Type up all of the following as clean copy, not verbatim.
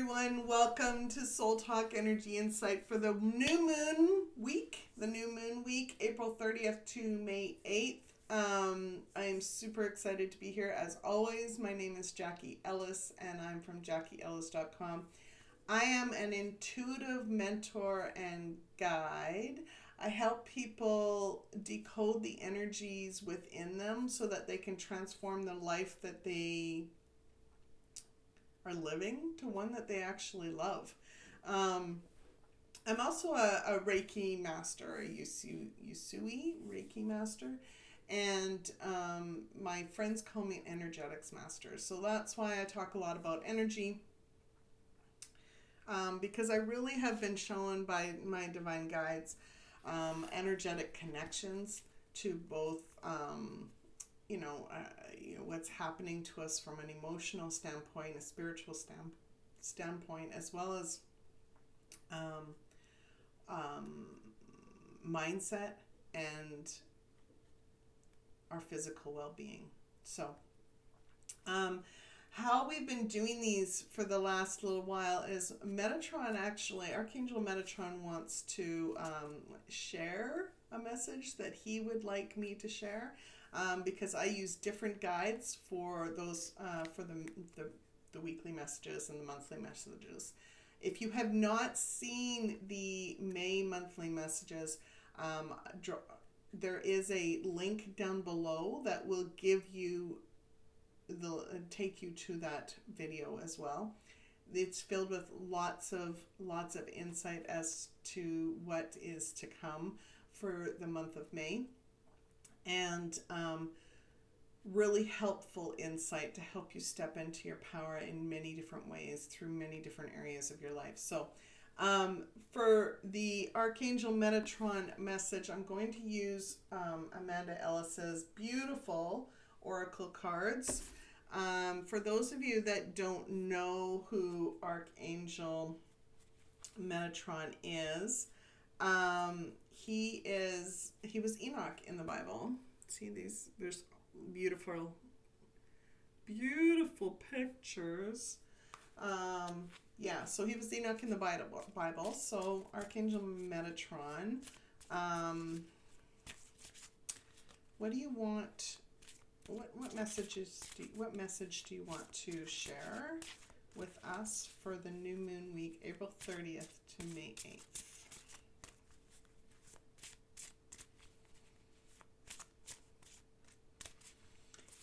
everyone. Welcome to Soul Talk Energy Insight for the new moon week. April 30th to May 8th. I am super excited to be here as always. My name is Jackie Ellis and I'm from JackieEllis.com. I am an intuitive mentor and guide. I help people decode the energies within them so that they can transform the life that they are living to one that they actually love. I'm also a Reiki master, a Usui Reiki master, and my friends call me an energetics master. So that's why I talk a lot about energy, because I really have been shown by my divine guides energetic connections to both what's happening to us from an emotional standpoint, a spiritual standpoint, as well as mindset and our physical well-being. So how we've been doing these for the last little while is Metatron, actually, Archangel Metatron wants to share a message that he would like me to share, because I use different guides for those for the weekly messages and the monthly messages. If you have not seen the May monthly messages, there is a link down below that will take you to that video as well. It's filled with lots of insight as to what is to come for the month of May, and really helpful insight to help you step into your power in many different ways through many different areas of your life. So for the Archangel Metatron message, I'm going to use Amanda Ellis's beautiful oracle cards. For those of you that don't know who Archangel Metatron is, he was Enoch in the Bible. See these? There's beautiful pictures. So he was Enoch in the Bible. So Archangel Metatron, what do you want? What message do you want to share with us for the new moon week, April 30th to May 8th?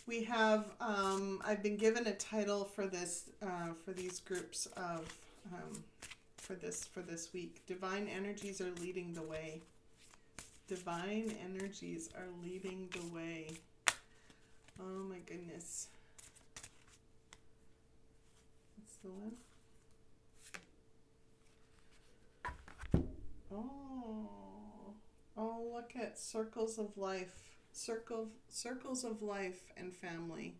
We have, I've been given a title for this, for these groups of, for this week. Divine energies are leading the way. Divine energies are leading the way. Oh my goodness. That's the one. Oh, look at circles of life. Circles of life and family.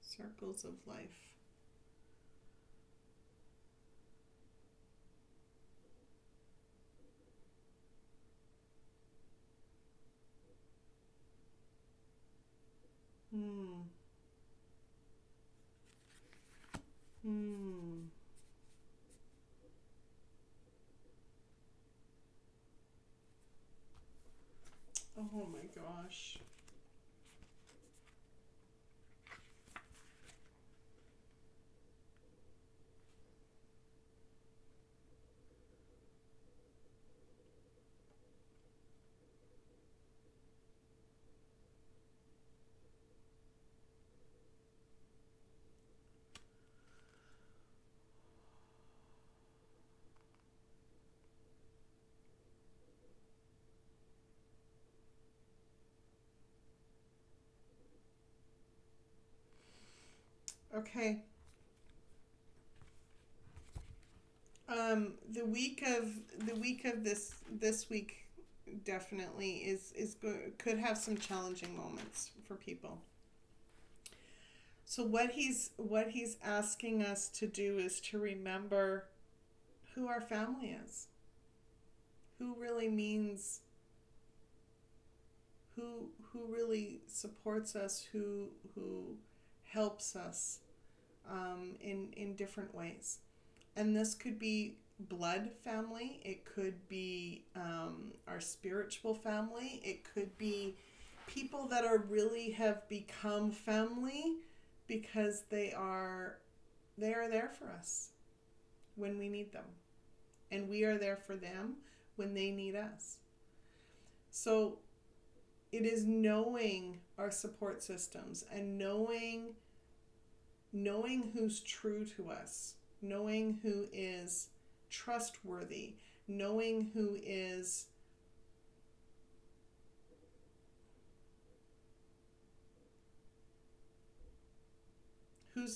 Circles of life. Oh my gosh. Okay. The week of this week definitely could have some challenging moments for people. So what he's asking us to do is to remember who our family is. Who really means, who really supports us, who helps us, in different ways. And this could be blood family. It could be our spiritual family. It could be people that are really have become family because they are there for us when we need them. And we are there for them when they need us. So it is knowing our support systems and knowing who's true to us, knowing who is trustworthy, knowing who's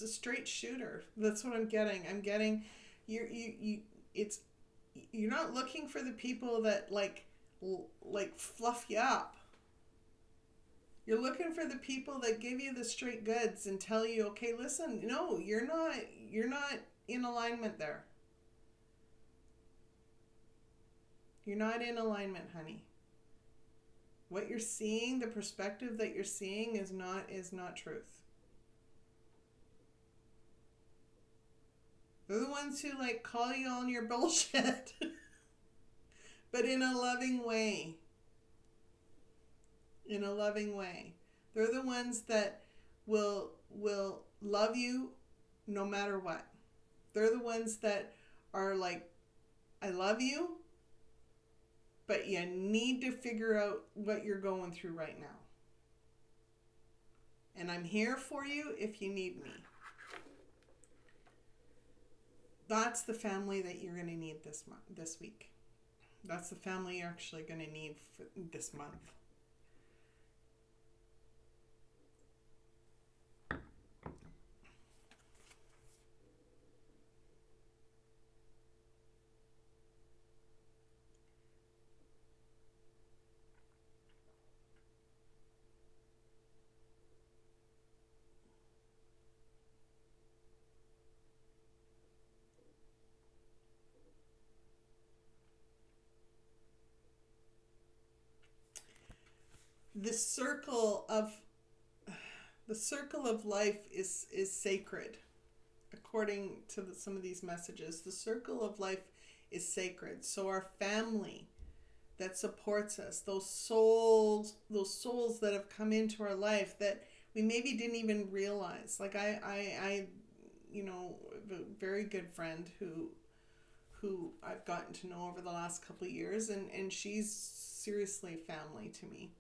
a straight shooter. That's what I'm getting. You're not looking for the people that like fluff you up. You're looking for the people that give you the straight goods and tell you, okay, listen, no, you're not in alignment there. You're not in alignment, honey. What you're seeing, the perspective that you're seeing is not truth. They're the ones who like call you on your bullshit. But in a loving way. In a loving way. They're the ones that will love you no matter what. They're the ones that are like, I love you, but you need to figure out what you're going through right now. And I'm here for you if you need me. That's the family that you're going to need this week. That's the family you're actually going to need for this month. The circle of life is sacred. According to some of these messages, the circle of life is sacred. So our family that supports us, those souls that have come into our life that we maybe didn't even realize. Like I a very good friend who I've gotten to know over the last couple of years, and she's seriously family to me.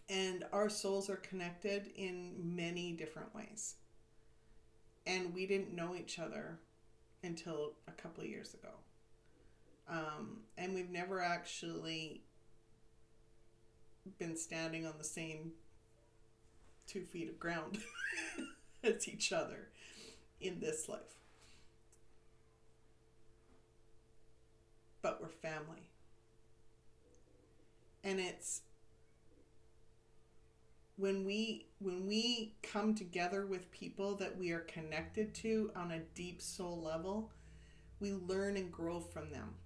And our souls are connected in many different ways. And we didn't know each other until a couple of years ago. And we've never actually been standing on the same 2 feet of ground as each other in this life. But we're family. And it's when we come together with people that we are connected to on a deep soul level, we learn and grow from them.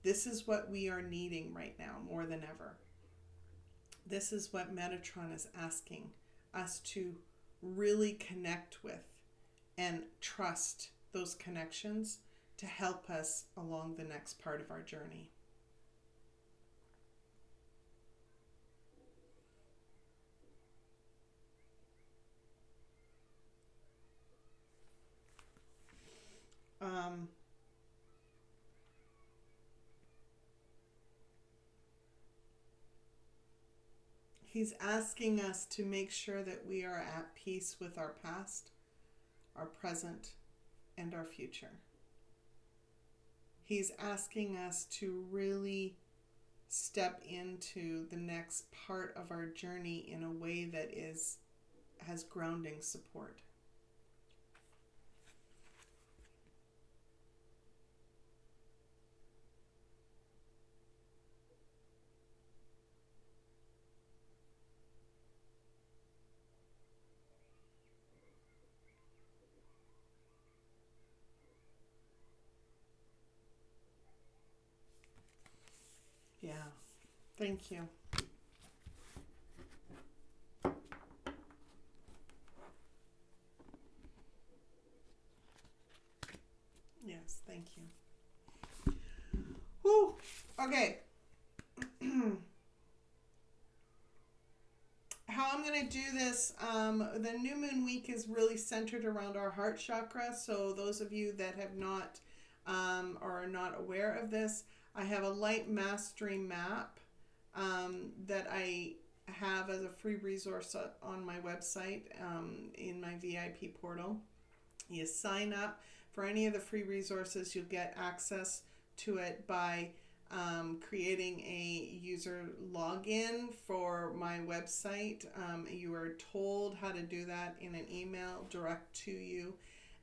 This is what we are needing right now more than ever. This is what Metatron is asking us to really connect with and trust those connections to help us along the next part of our journey. He's asking us to make sure that we are at peace with our past, our present, and our future. He's asking us to really step into the next part of our journey in a way that has grounding support. Yeah, thank you. Thank you. Whew. Okay. How I'm going to do this, the new moon week is really centered around our heart chakra. So those of you that have not or are not aware of this, I have a light mastery map that I have as a free resource on my website in my VIP portal. You sign up for any of the free resources, you'll get access to it by creating a user login for my website. You are told how to do that in an email direct to you.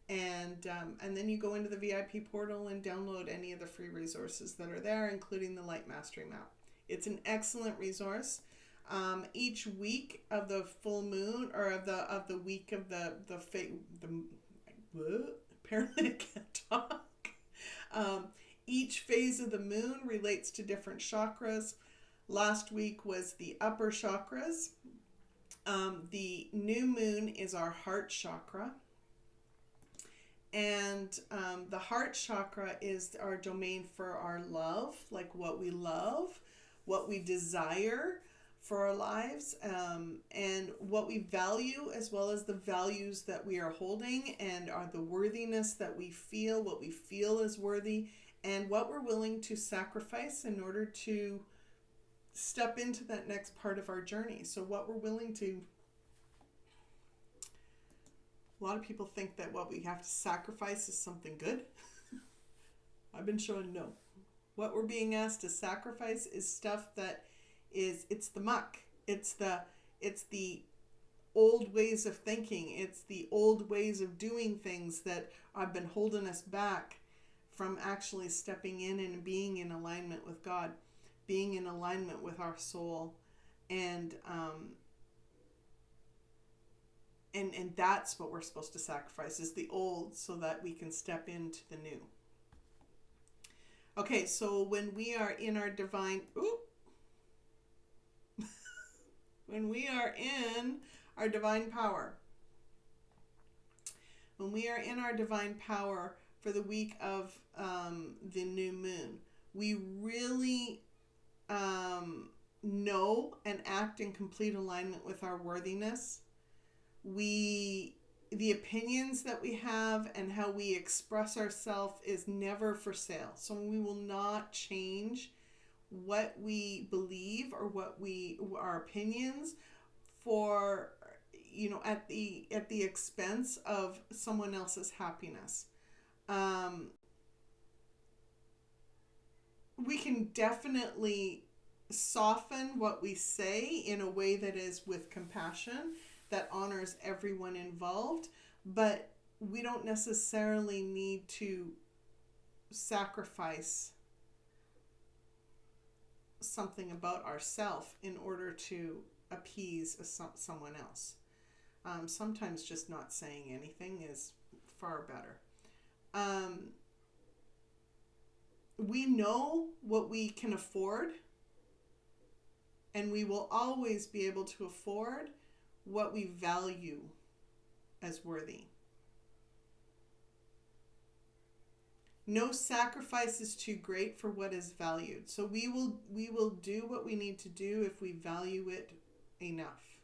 And then you go into the VIP portal and download any of the free resources that are there, including the Light Mastery Map. It's an excellent resource. Each week of the full moon, or of the week of apparently I can't talk. Each phase of the moon relates to different chakras. Last week was the upper chakras. The new moon is our heart chakra. And the heart chakra is our domain for our love, like what we love, what we desire for our lives, and what we value, as well as the values that we are holding, and are the worthiness that we feel, what we feel is worthy, and what we're willing to sacrifice in order to step into that next part of our journey. So what we're willing to... A lot of people think that what we have to sacrifice is something good. I've been shown no. What we're being asked to sacrifice is stuff that it's the muck. It's the old ways of thinking. It's the old ways of doing things that have been holding us back from actually stepping in and being in alignment with God, being in alignment with our soul, and that's what we're supposed to sacrifice, is the old, so that we can step into the new. Okay, so when we are in our divine, when we are in our divine power, when we are in our divine power for the week of the new moon, we really know and act in complete alignment with our worthiness. The opinions that we have and how we express ourselves is never for sale. So we will not change what we believe or our opinions for, at the expense of someone else's happiness. We can definitely soften what we say in a way that is with compassion, that honors everyone involved, but we don't necessarily need to sacrifice something about ourselves in order to appease someone else. Sometimes just not saying anything is far better. We know what we can afford, and we will always be able to afford what we value as worthy. No sacrifice is too great for what is valued. So we will do what we need to do if we value it enough.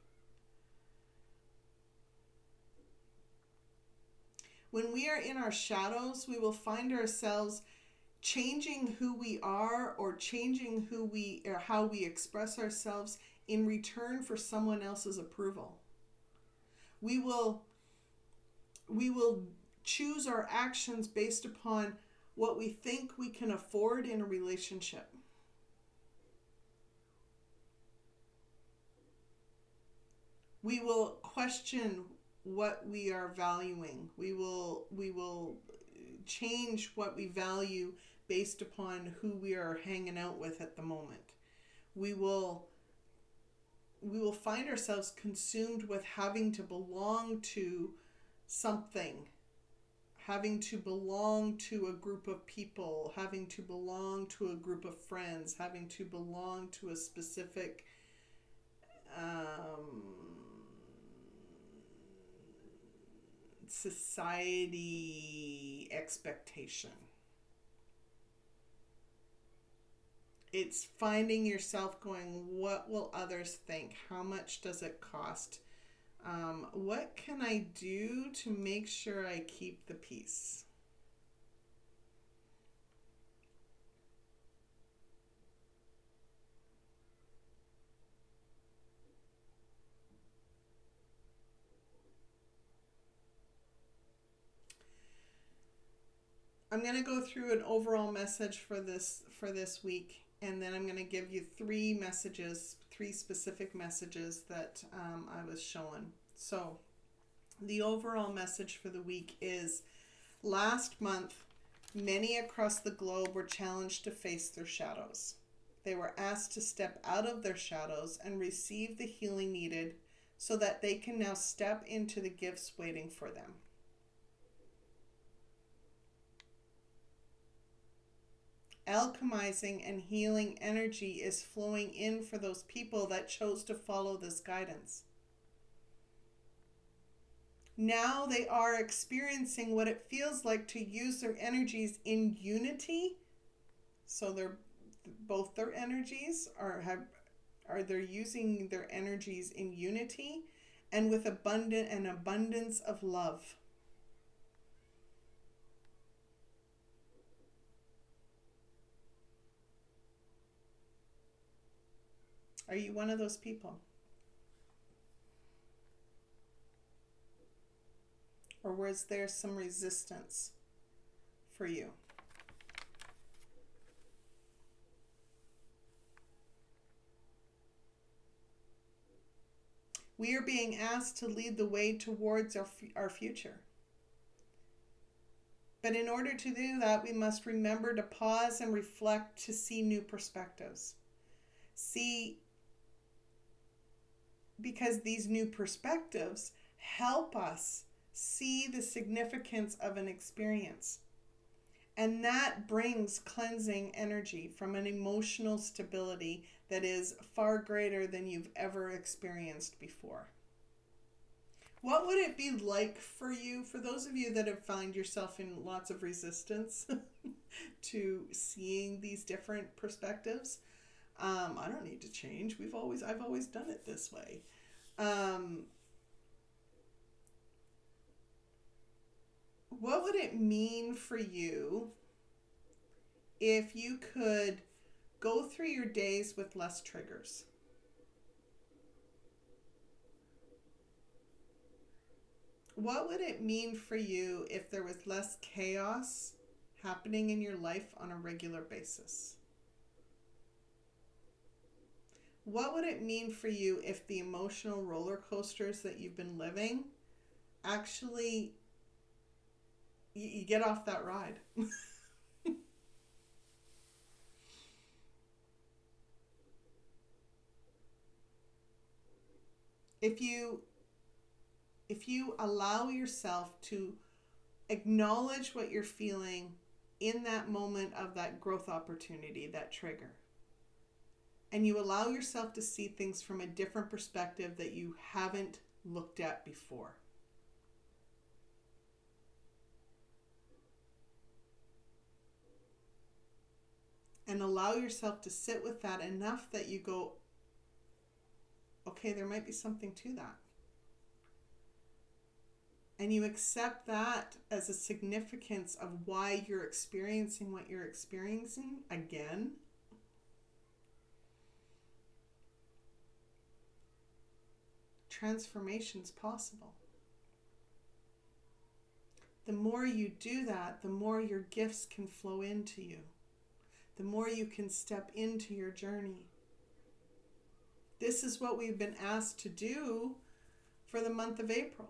When we are in our shadows, we will find ourselves changing who we are, or changing how we express ourselves in return for someone else's approval. We will choose our actions based upon what we think we can afford in a relationship. We will question what we are valuing. We will change what we value based upon who we are hanging out with at the moment. We will find ourselves consumed with having to belong to something, having to belong to a group of people, having to belong to a group of friends, having to belong to a specific society expectation. it's finding yourself going, what will others think? How much does it cost? What can I do to make sure I keep the peace? I'm going to go through an overall message for this week, and then I'm going to give you three specific messages that I was shown. So the overall message for the week is, last month, many across the globe were challenged to face their shadows. They were asked to step out of their shadows and receive the healing needed so that they can now step into the gifts waiting for them. Alchemizing and healing energy is flowing in for those people that chose to follow this guidance. Now they are experiencing what it feels like to use their energies in unity. So both their energies they're using their energies in unity and with an abundance of love. Are you one of those people? Or was there some resistance for you? We are being asked to lead the way towards our future. But in order to do that, we must remember to pause and reflect to see new perspectives. Because these new perspectives help us see the significance of an experience. And that brings cleansing energy from an emotional stability that is far greater than you've ever experienced before. What would it be like for you, for those of you that have found yourself in lots of resistance to seeing these different perspectives? I don't need to change. I've always done it this way. What would it mean for you if you could go through your days with less triggers? What would it mean for you if there was less chaos happening in your life on a regular basis? What would it mean for you if the emotional roller coasters that you've been living actually, you get off that ride? If you allow yourself to acknowledge what you're feeling in that moment of that growth opportunity, that trigger, and you allow yourself to see things from a different perspective that you haven't looked at before. And allow yourself to sit with that enough that you go, okay, there might be something to that. And you accept that as a significance of why you're experiencing what you're experiencing again. Transformation's possible. The more you do that, the more your gifts can flow into you. The more you can step into your journey. This is what we've been asked to do for the month of April.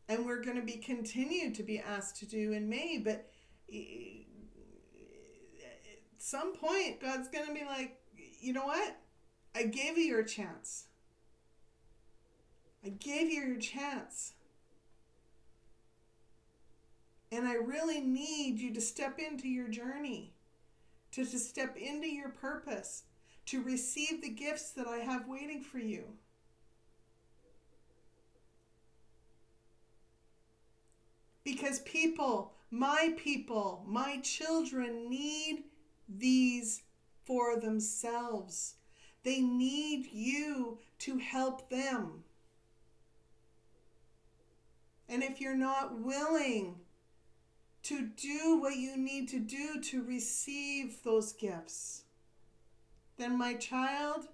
And we're going to be continued to be asked to do in May, but at some point, God's going to be like, you know what? I gave you your chance. I gave you your chance. And I really need you to step into your journey, to step into your purpose, to receive the gifts that I have waiting for you. Because people My people, my children need these for themselves. They need you to help them. And if you're not willing to do what you need to do to receive those gifts, then my child,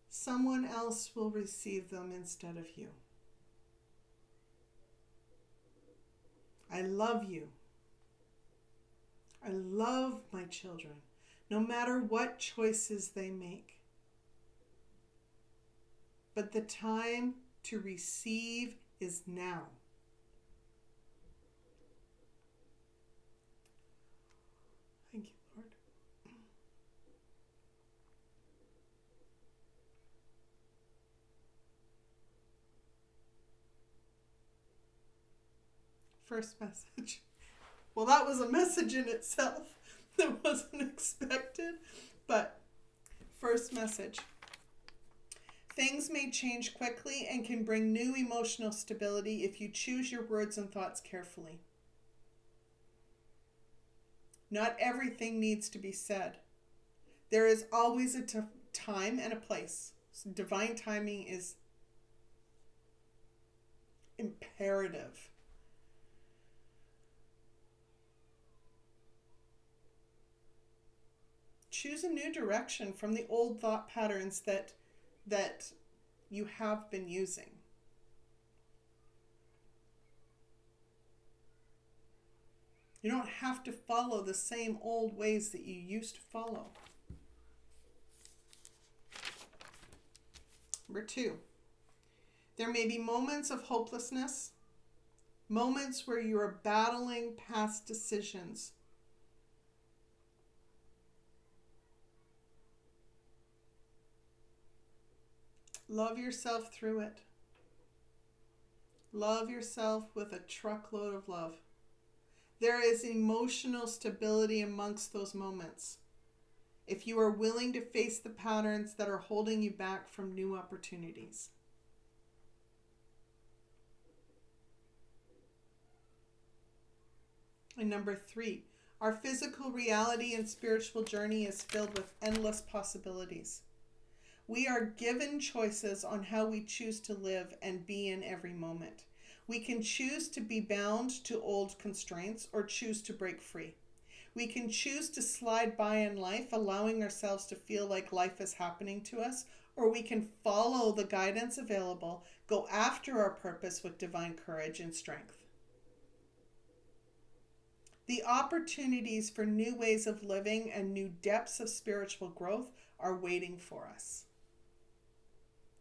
someone else will receive them instead of you. I love you. I love my children, no matter what choices they make. But the time to receive is now. Thank you, Lord. First message. Well, that was a message in itself that wasn't expected, but first message. Things may change quickly and can bring new emotional stability if you choose your words and thoughts carefully. Not everything needs to be said. There is always a time and a place. So divine timing is imperative. Choose a new direction from the old thought patterns that you have been using. You don't have to follow the same old ways that you used to follow. Number 2, there may be moments of hopelessness, moments where you are battling past decisions. Love yourself through it. Love yourself with a truckload of love. There is emotional stability amongst those moments if you are willing to face the patterns that are holding you back from new opportunities. And number 3, our physical reality and spiritual journey is filled with endless possibilities. We are given choices on how we choose to live and be in every moment. We can choose to be bound to old constraints or choose to break free. We can choose to slide by in life, allowing ourselves to feel like life is happening to us, or we can follow the guidance available, go after our purpose with divine courage and strength. The opportunities for new ways of living and new depths of spiritual growth are waiting for us.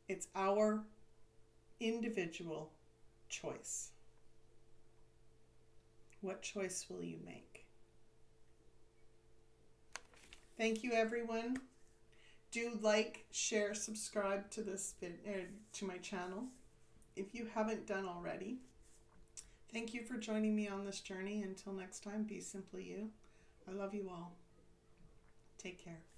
It's our individual choice. What choice will you make? Thank you, everyone. Do like, share, subscribe to this to my channel if you haven't done already. Thank you for joining me on this journey. Until next time, be simply you. I love you all. Take care.